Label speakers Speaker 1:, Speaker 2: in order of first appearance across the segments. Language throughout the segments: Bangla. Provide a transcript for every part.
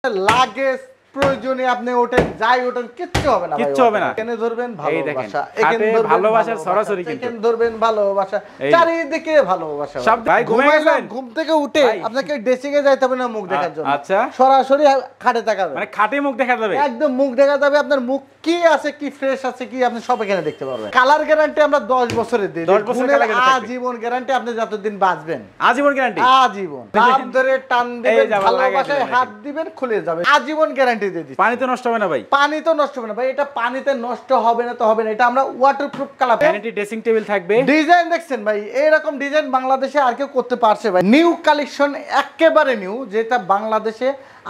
Speaker 1: লাগেজ প্রয়োজনে আপনি ওঠেন যাই ওঠেন কিচ্ছু হবে না,
Speaker 2: কিচ্ছু হবে না।
Speaker 1: এখানে ধরবেন ভালোবাসা,
Speaker 2: এখানে ভালোবাসার সরাসরি কিন্তু
Speaker 1: এখানে ধরবেন ভালোবাসা, চারিদিকে ভালোবাসা।
Speaker 2: সব ভাই ঘুমাইলেন,
Speaker 1: ঘুম থেকে উঠে আপনাকে ড্রেসিং এ যাইতে হবে না মুখ দেখার জন্য।
Speaker 2: আচ্ছা,
Speaker 1: সরাসরি খাটে তাকাবেন,
Speaker 2: মানে খাটে মুখ দেখা যাবে,
Speaker 1: একদম মুখ দেখা যাবে। আপনার মুখ কি আছে, কি ফ্রেশ আছে, কি আপনি সব এখানে দেখতে পারবেন। কালার গ্যারান্টি আমরা 10 বছরের দিই,
Speaker 2: 10 বছরের কালার গ্যারান্টি,
Speaker 1: আজীবন গ্যারান্টি। আপনি যতদিন বাঁচবেন
Speaker 2: আজীবন গ্যারান্টি,
Speaker 1: আজীবন। হাত ধরে টান দিবেন, ভালোবাসায় হাত দিবেন, খুলে যাবে, আজীবন গ্যারান্টি দিয়ে দিই।
Speaker 2: পানি তো নষ্ট হবে না ভাই? পানি
Speaker 1: তো নষ্ট হবে না ভাই, এটা পানিতে নষ্ট হবে না তো হবে না। এটা আমরা waterproof colour,
Speaker 2: vanity dressing table থাকবে।
Speaker 1: ডিজাইন দেখছেন ভাই, এইরকম ডিজাইন বাংলাদেশে আর কেউ করতে পারছে ভাই? নিউ কালেকশন, একেবারে নিউ, যেটা বাংলাদেশে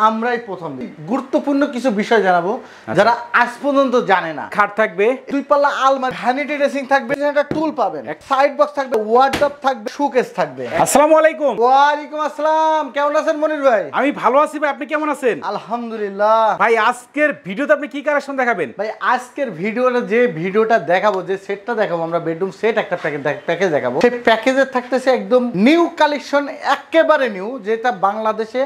Speaker 1: আমরাই প্রথম। গুরুত্বপূর্ণ কিছু বিষয় জানাবো যারা আজ পর্যন্ত জানে না।
Speaker 2: খাট থাকবে,
Speaker 1: দুই পাল্লা আলমারি, ভ্যানিটি ড্রেসিং থাকবে, একটা টুল পাবেন, সাইড বক্স থাকবে, ওয়ার্ডরোব থাকবে, শোকেস থাকবে।
Speaker 2: আসসালামু আলাইকুম।
Speaker 1: ওয়া আলাইকুম আসসালাম। কেমন আছেন মনির ভাই?
Speaker 2: আমি ভালো আছি ভাই, আপনি কেমন আছেন?
Speaker 1: আলহামদুলিল্লাহ।
Speaker 2: ভাই আজকের ভিডিওতে আপনি কি কালেকশন দেখাবেন?
Speaker 1: ভাই আজকের ভিডিওটা, যে ভিডিওটা দেখাবো, যে সেটটা দেখাবো, আমরা বেডরুম সেট একটা প্যাকেজ দেখাবো। সেই প্যাকেজে থাকতেছে একদম নিউ কালেকশন, একেবারে নিউ, যেটা বাংলাদেশে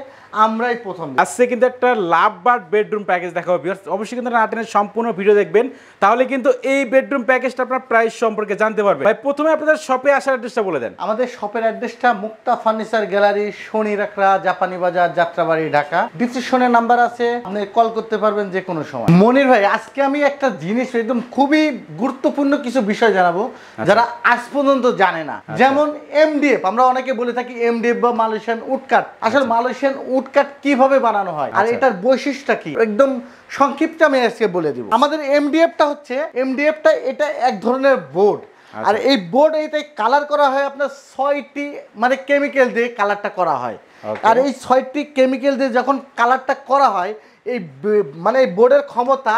Speaker 1: আমরাই প্রথম।
Speaker 2: আজকে কিন্তু একটা লাভ বার্ড বেডরুম প্যাকেজ দেখাবো ভিউয়ার্স, অবশ্যই কিন্তু নাটেনের সম্পূর্ণ ভিডিও দেখবেন, তাহলে কিন্তু এই বেডরুম প্যাকেজটা আপনার প্রাইস সম্পর্কে জানতে পারবেন। ভাই প্রথমে আপনাদের শপে আসার অ্যাড্রেসটা বলে দেন।
Speaker 1: আমাদের শপের অ্যাড্রেসটা মুক্তা ফার্নিচার গ্যালারি, শনি রাখরা, জাপানি বাজার, যাত্রাবাড়ি, ঢাকা। ডিসক্রিপশনে নাম্বার আছে, আপনি কল করতে পারবেন যে কোনো সময়। মনির ভাই আজকে আমি একটা জিনিস, একদম খুবই গুরুত্বপূর্ণ কিছু বিষয় জানাবো যারা আজ পর্যন্ত জানে না। যেমন এমডিএফ, আমরা অনেকে বলে থাকি এমডিএফ বা মালয়েশিয়ান উডকাট। আসলে মালয়েশিয়ান উডকাট কিভাবে বানানো হয় আর এটার বৈশিষ্ট্য কি, একদম সংক্ষিপ্ত আমি আজকে বলে দিব। আমাদের এমডিএফটা হচ্ছে, এমডিএফটা এটা এক ধরনের বোর্ড, আর এই বোর্ড এইটাই কালার করা হয় আপনার 6টি মানে কেমিক্যাল দিয়ে কালারটা করা হয়। আর এই 6টি কেমিক্যাল দিয়ে যখন কালারটা করা হয়, এই মানে এই বোর্ডের ক্ষমতা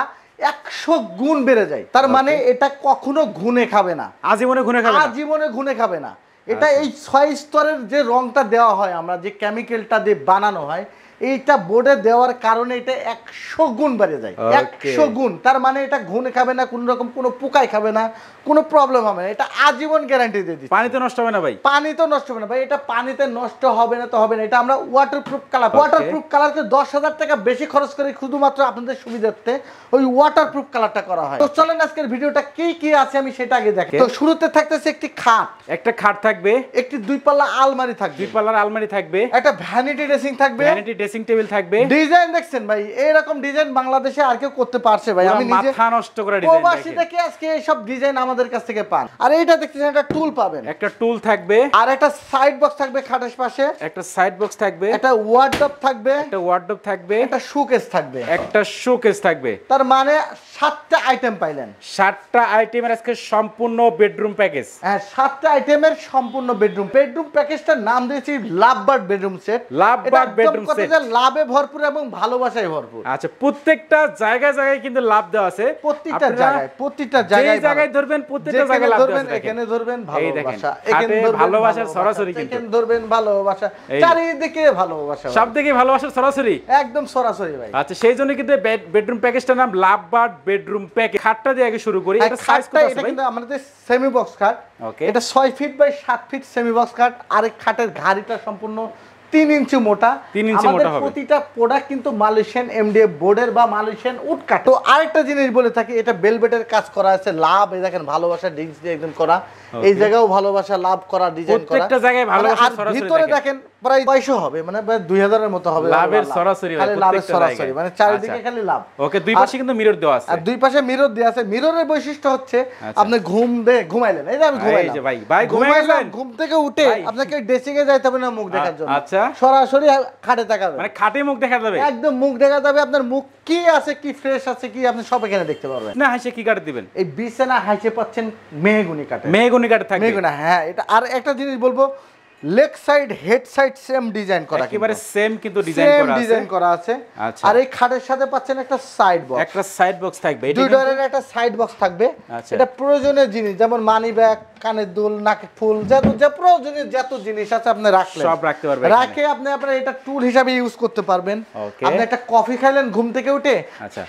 Speaker 1: 100 গুণ বেড়ে যায়। তার মানে এটা কখনো ঘুনে খাবে না,
Speaker 2: আজীবনে ঘুনে খাবে না,
Speaker 1: আজীবনে ঘুনে খাবে না। এটা এই 6 স্তরের যে রংটা দেওয়া হয়, আমরা যে কেমিক্যালটা দিয়ে বানানো হয়, এইটা বোর্ডে দেওয়ার কারণে এটা 100 গুণ বেড়ে যায়। 100 গুণ, তার মানে এটা ঘুনে খাবে না, কোনো রকম কোনো পোকায় খাবে না, কোনো প্রবলেম হবে না। এটা আজীবন গ্যারান্টি দিয়ে দিচ্ছি।
Speaker 2: পানি তো নষ্ট হবে না ভাই?
Speaker 1: পানি তো নষ্ট হবে না ভাই, এটা পানিতে নষ্ট হবে না তো হবে না। এটা আমরা ওয়াটারপ্রুফ কালার, ওয়াটারপ্রুফ কালারকে 10,000 টাকা বেশি খরচ করে শুধুমাত্র আপনাদের সুবিধার্থে ওই ওয়াটারপ্রুফ কালারটা করা হয়। তো চলেন আজকের ভিডিওটা কি কি আছে আমি সেটা আগে দেখি। তো শুরুতে থাকতেছে একটি খাট,
Speaker 2: একটা খাট থাকবে,
Speaker 1: একটি দুই পাল্লা আলমারি থাকবে,
Speaker 2: দুই পাল্লার আলমারি থাকবে,
Speaker 1: একটা ভ্যানিটি ড্রেসিং থাকবে,
Speaker 2: ভ্যানিটি ড্রেসিং টেবিল থাকবে।
Speaker 1: ডিজাইন দেখছেন ভাই, এইরকম ডিজাইন বাংলাদেশে আর কেউ করতে পারছে ভাই? আমি নিজে
Speaker 2: মাথা নষ্ট করে ডিজাইন দেখেন,
Speaker 1: প্রবাসী থেকে আজকে এই সব ডিজাইন আমাদের কাছ থেকে পান। আর এইটা দেখতেছেন, একটা টুল পাবেন,
Speaker 2: একটা টুল থাকবে, আর
Speaker 1: একটা সাইড বক্স থাকবে খাটের পাশে,
Speaker 2: একটা সাইড বক্স থাকবে,
Speaker 1: একটা ওয়ার্ডরোব থাকবে,
Speaker 2: একটা ওয়ার্ডরোব থাকবে,
Speaker 1: একটা শোকেস থাকবে,
Speaker 2: একটা শোকেস থাকবে।
Speaker 1: তার মানে 7টা আইটেম পাইলেন।
Speaker 2: 7টা আইটেমের আজকে সম্পূর্ণ বেডরুম প্যাকেজ।
Speaker 1: হ্যাঁ, 7টা আইটেমের সম্পূর্ণ বেডরুম প্যাকেজটার নাম দিয়েছি love bird bedroom set.
Speaker 2: Love bird bedroom set,
Speaker 1: লাভে ভরপুর এবং ভালোবাসায় ভরপুর।
Speaker 2: আচ্ছা, প্রত্যেকটা জায়গায় জায়গায় কিন্তু লাভ দেওয়া আছে,
Speaker 1: প্রত্যেকটা জায়গায়
Speaker 2: ধরবেন, প্রত্যেকটা জায়গায় লাভ দেওয়া আছে।
Speaker 1: এখানে ধরবেন ভালোবাসা,
Speaker 2: এখানে ভালোবাসার সরাসরি, কিন্তু
Speaker 1: এখানে ধরবেন ভালোবাসা, চারিদিকে ভালোবাসা,
Speaker 2: সব দিকে ভালোবাসার সরাসরি,
Speaker 1: একদম সরাসরি ভাই।
Speaker 2: আচ্ছা, সেই জন্য কিন্তু বেডরুম প্যাকেজটার নাম লাভ বার্ড বেডরুম প্যাকেজ। খাটটা দিয়ে আগে শুরু করি। এটা সাইজ কত আছে ভাই?
Speaker 1: কিন্তু আমাদের সেমি বক্স খাট,
Speaker 2: ওকে,
Speaker 1: এটা 6 feet by 7 feet semi box খাট। আর এই খাটের ঘাড়িটা সম্পূর্ণ 3 ইঞ্চি মোটা।
Speaker 2: 3 ইঞ্চি মোটা হবে।
Speaker 1: প্রতিটা প্রোডাক্ট কিন্তু মালয়েশিয়ান এমডিএফ বোর্ডের বা মালয়েশিয়ান উড কাট। তো আরেকটা জিনিস বলে থাকি, এটা বেলভেটের কাজ করা আছে, লাভ, এই দেখেন ভালোবাসা ডিজাইন দিয়ে একদম করা, এই জায়গাও ভালোবাসা লাভ করা ডিজাইন করা,
Speaker 2: প্রত্যেকটা জায়গায় ভালোবাসা সরাসরি।
Speaker 1: ভিতরে দেখেন প্রায় 600 হবে, মানে 2000 এর মতো হবে
Speaker 2: লাভের সরাসরি,
Speaker 1: খালি লাভের সরাসরি, মানে চারিদিকে খালি লাভ।
Speaker 2: ওকে, দুই পাশে কিন্তু মিরর দেওয়া আছে,
Speaker 1: আর দুই পাশে মিরর দেওয়া আছে। মিররের বৈশিষ্ট্য হচ্ছে আপনি ঘুমাইলেন, এই যে আমি ঘুমাইলাম,
Speaker 2: এই যে ভাই ঘুমাইলেন,
Speaker 1: ঘুম থেকে উঠে আপনাকে ড্রেসিং এ যাইতে হবে না মুখ দেখার জন্য।
Speaker 2: আচ্ছা,
Speaker 1: সরাসরি খাটে তাকাবেন,
Speaker 2: মানে খাটে মুখ দেখা যাবে,
Speaker 1: একদম মুখ দেখা যাবে। আপনার মুখ কি আছে, কি ফ্রেশ আছে, কি আপনি সব এখানে দেখতে পারবেন।
Speaker 2: না হাসে কি কাটে দিবেন?
Speaker 1: এই বিছানা হাইসে পাচ্ছেন মেহগুনি কাটে,
Speaker 2: মেহগুনি কাটে থাকবে,
Speaker 1: মেহগুনি। হ্যাঁ, এটা আর একটা জিনিস বলবো, leg side head side same design করা,
Speaker 2: একেবারে সেম কিন্তু
Speaker 1: ডিজাইন করা আছে। আর এই খাটের সাথে পাচ্ছেন একটা সাইড বক্স,
Speaker 2: একটা সাইড বক্স থাকবে,
Speaker 1: দুই ডোরের একটা সাইড বক্স থাকবে। এটা প্রয়োজনীয় জিনিস, যেমন মানি ব্যাগ, কানের দুল, নাকের ফুল, যত প্রয়োজনীয় যত জিনিস আছে আপনি রাখলেন,
Speaker 2: সব রাখতে পারবেন।
Speaker 1: রাখে আপনি আপনার এটা টুল হিসাবে ইউজ করতে পারবেন। আপনি একটা কফি খাইলেন ঘুম থেকে উঠে,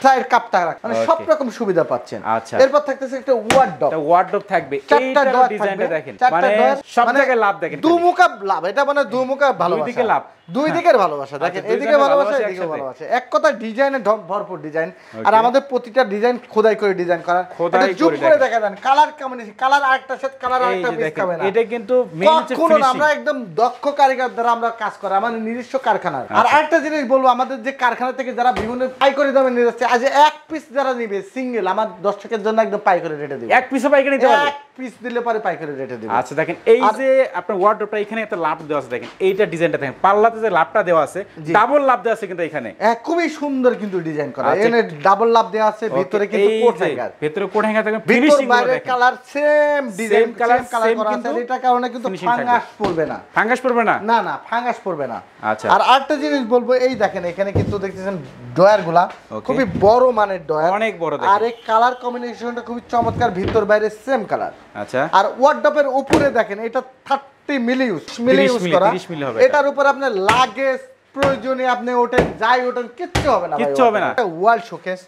Speaker 1: চায়ের কাপটা রাখ, মানে সব রকম সুবিধা পাচ্ছেন। এরপর থাকতেছে একটা ওয়ার্ডরোব,
Speaker 2: একটা ওয়ার্ডরোব থাকবে, এইটার ডিজাইনটা দেখেন, মানে সব জায়গায় লাভ দেখেন,
Speaker 1: দুমুখা দুইটা লাভ, এটা মানে দুমুখা ভালোবাসা,
Speaker 2: দুই দিকে লাভ,
Speaker 1: দুই দিকের ভালোবাসা। দেখেন এদিকে ভালোবাসা, এদিকে ভালোবাসা, এক কথা ডিজাইনে ভরপুর ডিজাইন। আর আমাদের প্রতিটা ডিজাইন খোদাই করে ডিজাইন করা, এটা জুম করে দেখা দেন কালার কম্বিনেশন, কালার আরেকটা সাথে কালার আরেকটা মিক্স হবে না।
Speaker 2: এটা কিন্তু মেইন হচ্ছে
Speaker 1: ফিনিশিং, আমরা একদম দক্ষ কারিগর দ্বারা আমরা কাজ করি, আমাদের নিজস্ব কারখানা। আর আরেকটা জিনিস বলবো, আমাদের যে কারখানা থেকে যারা বিভিন্ন পাইকারি দামে নিয়ে যাচ্ছে, আজ এক পিস যারা নিবে সিঙ্গেল, আমার দর্শকের জন্য একদম পাইকারি রেটে দিবে।
Speaker 2: এক পিসও পাইকারি নিতে পারবে,
Speaker 1: এক পিস দিলে পরে পাইকারি রেটে দিবে।
Speaker 2: আচ্ছা দেখেন এই যে আপনার ওয়ার্ডরোবটা এখানে একটা লাভ দেওয়া আছে, দেখেন এইটা ডিজাইনটা দেখেন, পাল্লাতে যে লাভটা দেওয়া আছে ডাবল লাভ দেওয়া আছে কিন্তু এখানে
Speaker 1: খুবই সুন্দর কিন্তু ডিজাইন করা, এখানে ডাবল লাভ দেওয়া আছে, ভিতরে কিন্তু কোট হ্যাঙ্গার,
Speaker 2: ভিতরে কোট হ্যাঙ্গার দেখেন,
Speaker 1: ফিনিশিং গুলো দেখেন কালার সেম ডিজাইন, কালার করা আছে। এটা কারণে কিন্তু ফাঙ্গাস পড়বে না,
Speaker 2: ফাঙ্গাস পড়বে না,
Speaker 1: না না ফাঙ্গাস পড়বে না।
Speaker 2: আচ্ছা,
Speaker 1: আর আরেকটা জিনিস বলবো, এই দেখেন এখানে কিন্তু দেখতেছেন ডয়ার গুলা খুবই বড় মানের ডয়ার,
Speaker 2: অনেক বড়,
Speaker 1: আর এই কালার কম্বিনেশনটা খুবই চমৎকার, ভিতর বাইরে সেম কালার।
Speaker 2: আচ্ছা,
Speaker 1: আর ওয়ার্ডরোবের উপরে দেখেন এটা 30 মিলি ইউজ করা, এটার উপর আপনি লাগেজ প্রয়োজনে আপনি ওঠেন যাই ওঠেন কিচ্ছু হবে না,
Speaker 2: কিচ্ছু হবে না।
Speaker 1: ওয়াল শোকেস,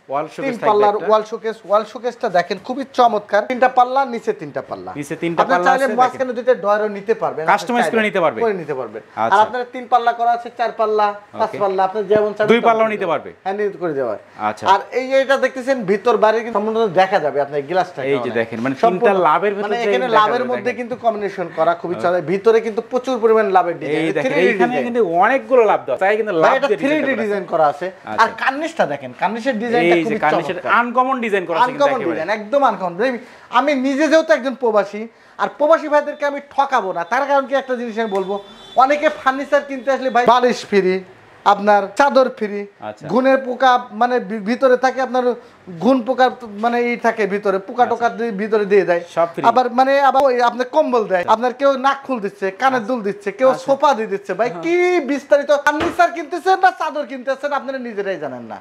Speaker 1: তিন পাল্লার ওয়াল শোকেস, ওয়াল শোকেসটা দেখেন খুবই চমৎকার, তিনটা পাল্লা, নিচে তিনটা পাল্লা,
Speaker 2: নিচে তিনটা পাল্লা আছে,
Speaker 1: চাইলে মাঝখানে দুইটা ডয়ারও নিতে পারবেন,
Speaker 2: কাস্টমাইজ করে নিতে পারবেন।
Speaker 1: আর আপনার তিন পাল্লা করা আছে, চার পাল্লা, পাঁচ পাল্লা, আপনি যেমন চান
Speaker 2: দুই পাল্লাও নিতে পারবে,
Speaker 1: হ্যাঁ নিতে করে দেওয়া।
Speaker 2: আচ্ছা,
Speaker 1: আর এই এটা দেখতেছেন ভিতর বাইরে কিন্তু সম্পূর্ণ দেখা যাবে আপনার গ্লাসটা,
Speaker 2: এই যে দেখেন মানে তিনটা লাভের ভিতরে,
Speaker 1: মানে এখানে লাভের মধ্যে কিন্তু কম্বিনেশন করা খুবই চলে, ভিতরে কিন্তু প্রচুর পরিমাণ লাভের ডিজাইন,
Speaker 2: এই দেখেন এখানে কিন্তু অনেকগুলো লাভ দেওয়া, তাই কিন্তু লাভ
Speaker 1: 3D ডিজাইন করা আছে। আর কার্নিশটা দেখেন, কার্নিশের ডিজাইনটা খুবই চমৎকার,
Speaker 2: আনকমন ডিজাইন করা আছে,
Speaker 1: আনকমন ডিজাইন, একদম আনকমন। আমি নিজে যেহেতু একজন প্রবাসী, আর প্রবাসী ভাইদেরকে আমি ঠকাবো না, তার কারণ কি একটা জিনিস আমি বলবো, অনেকে ফার্নিচার কিনতে আসলে ভাই বালিশ ফ্রি, আপনার চাদর ফ্রি, ঘুনের পোকা মানে ভিতরে থাকে, আপনার ঘুন পোকা মানে এই থাকে ভিতরে, পোকা টোকা ভিতরে দিয়ে দেয়, আবার মানে আবার আপনার কম্বল দেয়, আপনার কেউ নাক খুল দিচ্ছে, কানের দুল দিচ্ছে, কেউ সোফা দিয়ে দিচ্ছে। ভাই কি বিস্তারিত ফার্নিচার কিনতেছেন না চাদর কিনতেছেন আপনারা নিজেরাই জানেন না।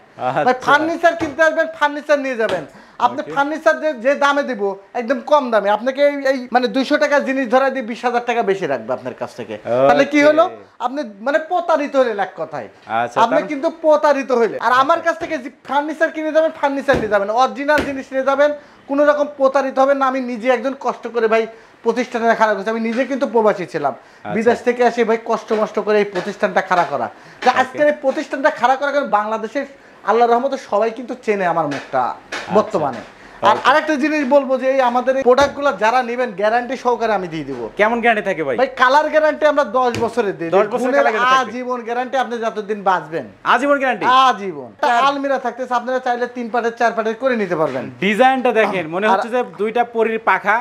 Speaker 1: ভাই ফার্নিচার কিনতে আসবেন, ফার্নিচার নিয়ে যাবেন, আপনি ফার্নিচার যে দামে দিব একদম কম দামে, আপনাকে এই মানে 200 টাকার জিনিস ধরা দিয়ে 20,000 টাকা বেশি রাখবে আপনার কাছ থেকে, তাহলে কি হলো আপনি মানে প্রতারিত হলেন এক কথায়, আপনি কিন্তু প্রতারিত হইলেন। আর আমার কাছ থেকে যে ফার্নিচার কিনে যাবেন, ফার্নিচার নিয়ে যাবেন, অরিজিনাল জিনিস নিয়ে যাবেন, কোনো রকম প্রতারিত হবেন না। আমি নিজে একজন কষ্ট করে ভাই প্রতিষ্ঠানটা খাড়া করছি, আমি নিজে কিন্তু প্রবাসী ছিলাম, বিদেশ থেকে আসি ভাই কষ্ট করে এই প্রতিষ্ঠানটা খাড়া করা। আজকের এই প্রতিষ্ঠানটা খাড়া করার কারণে বাংলাদেশের আল্লাহর রহমতে সবাই কিন্তু চেনে আমার মুখটা বর্তমানে। আর আরেকটা জিনিস বলবো যে এই আমাদের এই প্রোডাক্টগুলো যারা নেবেন গ্যারান্টি সহকারে আমি দিয়ে দিব।
Speaker 2: কেমন গ্যারান্টি থাকে ভাই?
Speaker 1: ভাই কালার গ্যারান্টি আমরা 10 বছরের দিই, 10 বছরের আজীবন গ্যারান্টি, আপনি যতদিন বাঁচবেন আজীবন গ্যারান্টি, আজীবন। আলমিরা থাকতেছে, আপনারা চাইলে 3 পাটের 4 পাটের করে নিতে পারবেন।
Speaker 2: ডিজাইনটা দেখেন মনে হচ্ছে যে দুইটা পরীর পাখা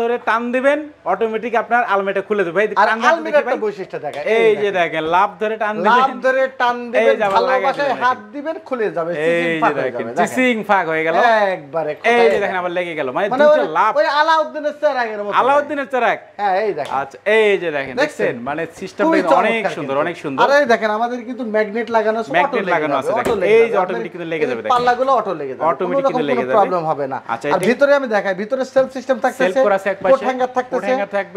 Speaker 2: ধরে টান দিবেন অটোমেটিক আপনার আলমারিটা খুলে দেবে। ভাই
Speaker 1: আর আলমিরার একটা বৈশিষ্ট্য দেখেন,
Speaker 2: এই যে দেখেন লাভ ধরে টান
Speaker 1: দিবেন, ভালোবাসায় হাত দিবেন খুলে যাবে,
Speaker 2: সিসিং ফাক হয়ে গেল
Speaker 1: একবারে।
Speaker 2: এই যে দেখেন আবার লেগে গেল, মানে দুটো লাভ,
Speaker 1: ওই আলাউদ্দিনের চেরাগের মতো,
Speaker 2: আলাউদ্দিনের চেরাগ।
Speaker 1: হ্যাঁ এই দেখেন,
Speaker 2: আচ্ছা এই যে দেখেন, দেখছেন মানে সিস্টেমটা অনেক সুন্দর, অনেক সুন্দর।
Speaker 1: আর এই দেখেন আমাদের কিন্তু ম্যাগনেট লাগানো আছে,
Speaker 2: ম্যাগনেট লাগানো আছে, এই যে অটোমেটিক কিন্তু লেগে যাবে, দেখেন
Speaker 1: পাল্লাগুলো অটো লেগে যাবে,
Speaker 2: অটোমেটিক কিন্তু লেগে যাবে,
Speaker 1: প্রবলেম হবে না। আর ভিতরে আমি দেখাই, ভিতরে সেলফ সিস্টেম থাকতেছে, কোট হ্যাঙ্গার থাকতেছে,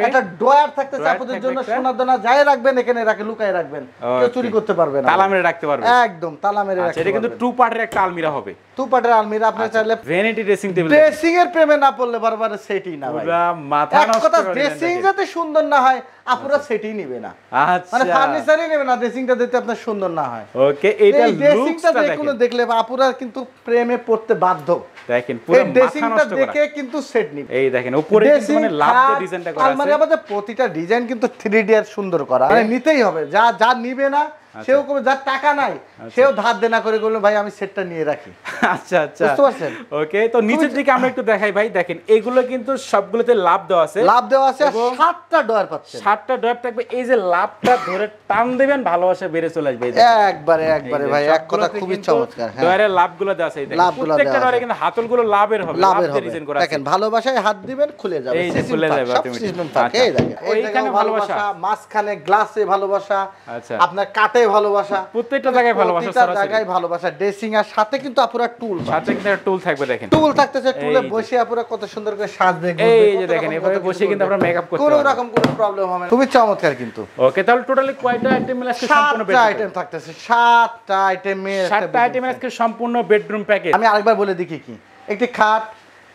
Speaker 1: একটা ড্রয়ার থাকতেছে, আপনাদের জন্য সোনার দানা যাই রাখবেন এখানে রাখে লুকায় রাখবেন, কেউ চুরি করতে পারবে না,
Speaker 2: তালা মেরে রাখতে পারবে,
Speaker 1: একদম তালা মেরে রাখতে।
Speaker 2: এটা কিন্তু 2 পার্টের একটা আলমিরা হবে,
Speaker 1: 2 পার্টের আলমিরা। আপনি চাইলে
Speaker 2: ভ্যানিটি ড্রেসিং টেবিল,
Speaker 1: ড্রেসিং এর প্রেমে না পড়লে বারবার সেটই না ভাই,
Speaker 2: পুরো মাথা নষ্ট করে দেন।
Speaker 1: ড্রেসিং যাতে সুন্দর না হয় আপুরা সেটই নেবে না,
Speaker 2: আচ্ছা
Speaker 1: মানে ফার্নিচারই নেবে না, ড্রেসিংটা দিতে আপনার সুন্দর না হয়।
Speaker 2: ওকে, এটা
Speaker 1: ড্রেসিংটা দেখুন, দেখলে আপুরা কিন্তু প্রেমে পড়তে বাধ্য।
Speaker 2: দেখেন পুরো মাথা নষ্ট করা,
Speaker 1: দেখে কিন্তু সেট নিবে।
Speaker 2: এই দেখেন উপরে কিন্তু মানে লাভ দিয়ে ডিজাইনটা করা আছে,
Speaker 1: আলমারি আমাদের প্রতিটা ডিজাইন কিন্তু 3D আর সুন্দর করা, মানে নিতেই হবে, যা নিবে না সেও করে, যার টাকা নাই সেও ধার দেনা করে বললো ভাই আমি সেটটা নিয়ে রাখি।
Speaker 2: আচ্ছা আচ্ছা
Speaker 1: বুঝতে পারছেন?
Speaker 2: ওকে, তো নিচের দিকে আমরা একটু দেখাই ভাই, দেখেন এগুলো কিন্তু সবগুলোতে লাভ দেওয়া আছে,
Speaker 1: লাভ দেওয়া আছে, 7টা ডয়ার পাচ্ছেন,
Speaker 2: 7টা ডয়ার থাকবে। এই যে লাভটা ধরে টান দিবেন ভালোবাসা বেড়ে চলে আসবে,
Speaker 1: একবারে ভাই এক কথা খুবই চমৎকার। হ্যাঁ
Speaker 2: ডয়ারের লাভগুলো দেওয়া আছে, দেখেন প্রত্যেকটা ডয়ারে কিন্তু হাতলগুলো লাভের হবে, লাভের ডিজাইন করা আছে,
Speaker 1: দেখেন ভালোবাসায় হাত দিবেন খুলে যাবে,
Speaker 2: এই যে খুলে যাবে অটোমেটিক।
Speaker 1: এই দেখেন এইখানে ভালোবাসা, মাঝখানে গ্লাসে ভালোবাসা,
Speaker 2: আচ্ছা
Speaker 1: আপনার কাটে ভালোবাসা,
Speaker 2: প্রত্যেকটা জায়গায় ভালোবাসা,
Speaker 1: প্রত্যেকটা জায়গায় ভালোবাসা। ড্রেসিং আর সাথে কিন্তু আপুরা টুল,
Speaker 2: সাথে কিন্তু একটা টুল থাকবে, দেখেন
Speaker 1: টুল থাকতেছে, টুলে বসে আপুরা কত সুন্দর করে সাজবে,
Speaker 2: এই যে দেখেন এভাবে বসে কিন্তু আমরা মেকআপ করতে পারবো,
Speaker 1: কোনো রকম কোনো প্রবলেম হবে না, খুবই চমৎকার কিন্তু।
Speaker 2: ওকে, তাহলে টোটালি কয়টা আইটেম মিলে আজকে সম্পূর্ণ বেডরুম
Speaker 1: আইটেম থাকতেছে, 7টা আইটেমের
Speaker 2: 7টা আইটেমের আজকে সম্পূর্ণ বেডরুম প্যাকেজ।
Speaker 1: আমি আরেকবার বলে দেখি কি, একটি খাট,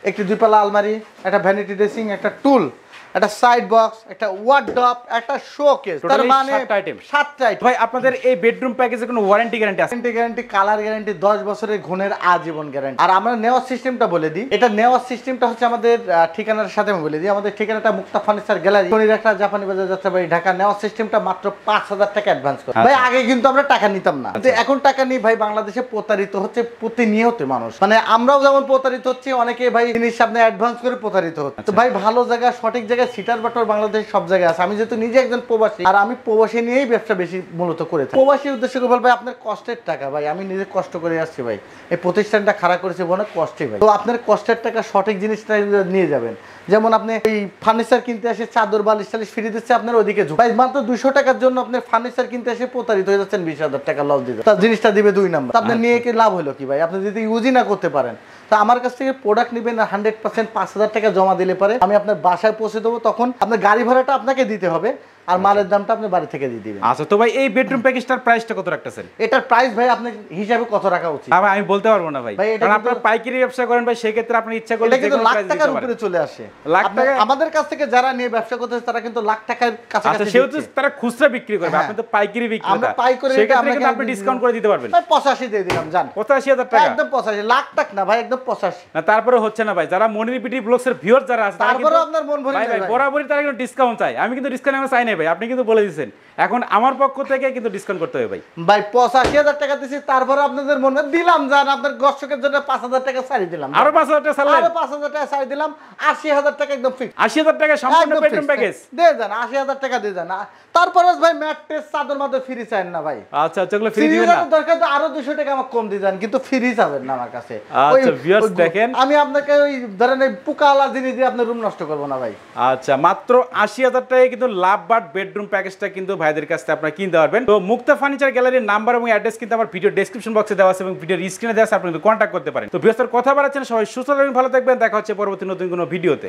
Speaker 1: একটি 2 পাল্লা আলমারি, একটা ভ্যানিটি ড্রেসিং, একটা টুল, একটা সাইড বক্স, একটা ওয়ার্ডরোব, একটা শোকেস, তার মানে
Speaker 2: 7টা আইটেম।
Speaker 1: 7টা আইটেম।
Speaker 2: ভাই আপনাদের এই বেডরুম প্যাকেজে কোনো ওয়ারেন্টি গ্যারান্টি আছে?
Speaker 1: গ্যারান্টি, কালার গ্যারান্টি, 10 বছরের গুণের আজীবন গ্যারান্টি। আর আমরা নেওয়ার সিস্টেমটা বলে দিই, এটা নেওয়ার সিস্টেমটা হচ্ছে আমাদের ঠিকানার সাথে আমি বলে দিই। আমাদের ঠিকানাটা মুক্তা ফার্নিচার গ্যালারি, শনির একটা জাপানি বাজার, যাত্রাবাড়ি, ঢাকা। নেওয়ার সিস্টেমটা মাত্র 5000 টাকা অ্যাডভান্স করে। ভাই আগে কিন্তু আমরা টাকা নিতাম না, কিন্তু এখন টাকা নিই ভাই। বাংলাদেশে প্রতারিত হচ্ছে প্রতিনিয়ত মানুষ, মানে আমরাও যেমন প্রতারিত হচ্ছি, অনেকে ভাই জিনিস আপনি অ্যাডভান্স করে প্রতারিত হচ্ছে। তো ভাই ভালো জায়গা, সঠিক জায়গায়, সিটার বাটর বাংলাদেশ সব জায়গায় আছে। আমি যেহেতু নিজে একজন প্রবাসী, আর আমি প্রবাসী নিয়েই ব্যবসা বেশি মূলত করে থাকি। প্রবাসী উদ্দেশ্য করে বলবো, আপনার কষ্টের টাকা ভাই, আমি নিজে কষ্ট করে আসছি ভাই, এই প্রতিষ্ঠানটা খারাপ করেছে অনেক কষ্টে ভাই। তো আপনার কষ্টের টাকা সঠিক জিনিসটা নিয়ে যাবেন। যেমন আপনি এই ফার্নিচার কিনতে আসে চাদর বালিশ টালিশ ফ্রি দিচ্ছে, আপনার ওইদিকে ভাই মাত্র 200 টাকার জন্য আপনি ফার্নিচার কিনতে এসে প্রতারিত হয়ে যাচ্ছেন, 20,000 টাকা লস দিতে, তার জিনিসটা দিবে 2 নাম্বার। আপনি নিয়ে কি লাভ হলো কি ভাই? আপনি যদি ইউজই না করতে পারেন, তা আমার কাছ থেকে প্রোডাক্ট নেবেন, 100% 5000 টাকা জমা দিলে পারে আমি আপনার বাসায় পৌঁছে দেবো। তখন আপনার গাড়ি ভাড়াটা আপনাকে দিতে হবে, আর মালের দামটা আপনি বাড়ি থেকে দিয়ে দিবেন।
Speaker 2: আচ্ছা, তো ভাই এই বেডরুম প্যাকেজটার প্রাইসটা কত রাখতেছেন?
Speaker 1: এটার প্রাইস ভাই আপনার হিসাবে কত রাখা উচিত
Speaker 2: আমি বলতে পারবো না ভাই, কারণ আপনারা পাইকারি ব্যবসা করেন ভাই, সেই ক্ষেত্রে আপনি ইচ্ছা করলে
Speaker 1: কিন্তু লাখ টাকার উপরে চলে আসে।
Speaker 2: লাখ টাকা
Speaker 1: আমাদের কাছ থেকে যারা নিয়ে ব্যবসা করতেছে তারা কিন্তু লাখ টাকার কাছাকাছি।
Speaker 2: আচ্ছা, সেহেতু তারা খুচরা বিক্রি করবে, আপনি তো পাইকারি বিক্রেতা,
Speaker 1: আমরা পাইকারি
Speaker 2: সেই ক্ষেত্রে কিন্তু আপনি ডিসকাউন্ট করে দিতে পারবেন।
Speaker 1: ভাই 85 দিয়ে দিলাম, জান
Speaker 2: 85,000 টাকা,
Speaker 1: একদম 85, লাখ টাকা না ভাই, একদম 85।
Speaker 2: না তারপরে হচ্ছে না ভাই, যারা মনির বিটি ব্লগস এর ভিউয়ার যারা আছে,
Speaker 1: তারপরে আপনার মন ভরে
Speaker 2: ভাই বরাবরই তারা কিন্তু ডিসকাউন্ট চাই। আমি কিন্তু ডিসকাউন্ট আমি চাই না ভাই, আপনি কিন্তু বলে দিয়েছেন, এখন আমার পক্ষ থেকে কিন্তু ডিসকাউন্ট করতে হবে ভাই।
Speaker 1: ভাই 85,000 টাকা দিছি, তারপরে আপনাদের মন দিলাম, জান আপনার দর্শকের জন্য 5000 টাকা ছাড়ি দিলাম,
Speaker 2: আরো 5000 টাকা ছাড়লেন,
Speaker 1: আরো 5000 টাকা ছাড়ি দিলাম, 80,000 টাকা একদম ফিক্স।
Speaker 2: 80,000 টাকা সম্পূর্ণ বেডরুম প্যাকেজ
Speaker 1: দিয়ে যান, 80,000 টাকা দিয়ে যান। তারপরে ভাই ম্যাট্রেস চাদর মাদর ফ্রি চান না ভাই?
Speaker 2: আচ্ছা, যেগুলো ফ্রি দিবেন না,
Speaker 1: দরকার তো আরো 200 টাকা আমাকে কম দিয়ে যান, কিন্তু ফ্রি যাবেন না আমার কাছে।
Speaker 2: আচ্ছা ভিউয়ার্স দেখেন,
Speaker 1: আমি আপনাকে ওই ধরেন এই পোকাওয়ালা জিনিস দিয়ে আপনার রুম নষ্ট করব না ভাই।
Speaker 2: আচ্ছা, মাত্র 80,000 টাকায় কিন্তু লাভ বাট বেডরুম প্যাকেজটা কিন্তু ভাইদের কাছ থেকে আপনারা কিনতে পারবেন। তো মুক্তা ফার্নিচার গ্যালারির নাম্বার এবং অ্যাড্রেস কিন্তু আমার ভিডিও ডেসক্রিপশন বক্সে দেওয়া আছে এবং ভিডিওর স্ক্রিনে দেওয়া আছে, আপনি কিন্তু কন্ট্যাক্ট করতে পারেন। তো ভিউয়ার্স কথা বাড়াচ্ছেন, সবাই সুস্থ থাকবেন, ভালো থাকবেন, দেখা হচ্ছে পরবর্তী নতুন কোনো ভিডিওতে।